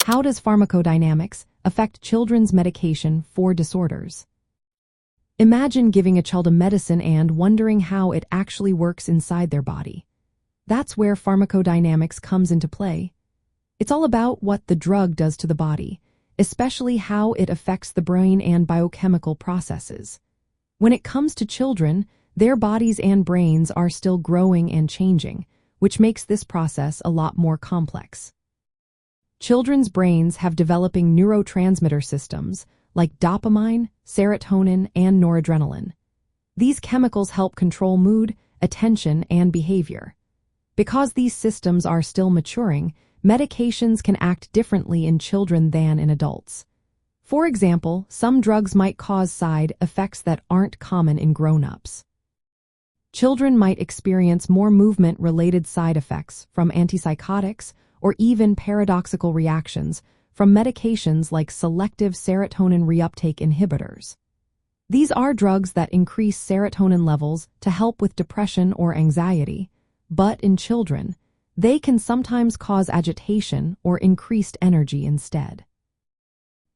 How does pharmacodynamics affect children's medication for disorders? Imagine giving a child a medicine and wondering how it actually works inside their body. That's where pharmacodynamics comes into play. It's all about what the drug does to the body, especially how it affects the brain and biochemical processes. When it comes to children, their bodies and brains are still growing and changing, which makes this process a lot more complex. Children's brains have developing neurotransmitter systems like dopamine, serotonin, and noradrenaline. These chemicals help control mood, attention, and behavior. Because these systems are still maturing, medications can act differently in children than in adults. For example, some drugs might cause side effects that aren't common in grown-ups. Children might experience more movement-related side effects from antipsychotics or even paradoxical reactions from medications like selective serotonin reuptake inhibitors. These are drugs that increase serotonin levels to help with depression or anxiety, but in children, they can sometimes cause agitation or increased energy instead.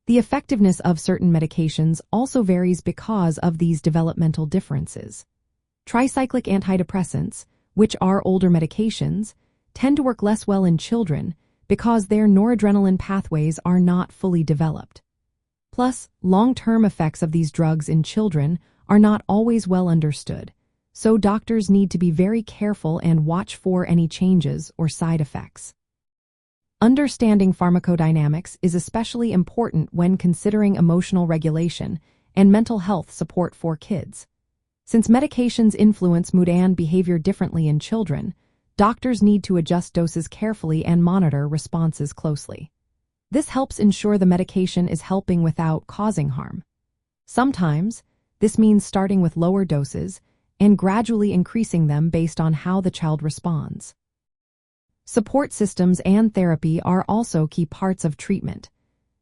The effectiveness of certain medications also varies because of these developmental differences. Tricyclic antidepressants, which are older medications, tend to work less well in children because their noradrenaline pathways are not fully developed. Plus, long-term effects of these drugs in children are not always well understood, so doctors need to be very careful and watch for any changes or side effects. Understanding pharmacodynamics is especially important when considering emotional regulation and mental health support for kids. Since medications influence mood and behavior differently in children, doctors need to adjust doses carefully and monitor responses closely. This helps ensure the medication is helping without causing harm. Sometimes, this means starting with lower doses and gradually increasing them based on how the child responds. Support systems and therapy are also key parts of treatment.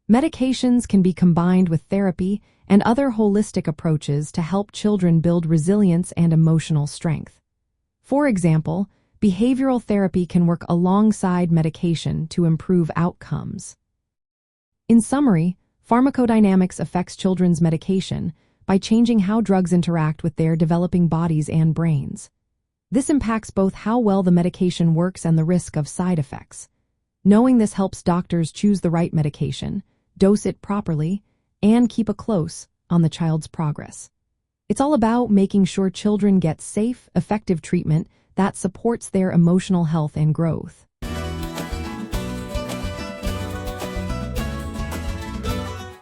Medications can be combined with therapy and other holistic approaches to help children build resilience and emotional strength. For example, behavioral therapy can work alongside medication to improve outcomes. In summary, pharmacodynamics affects children's medication by changing how drugs interact with their developing bodies and brains. This impacts both how well the medication works and the risk of side effects. Knowing this helps doctors choose the right medication, dose it properly, and keep a close on the child's progress. It's all about making sure children get safe, effective treatment that supports their emotional health and growth.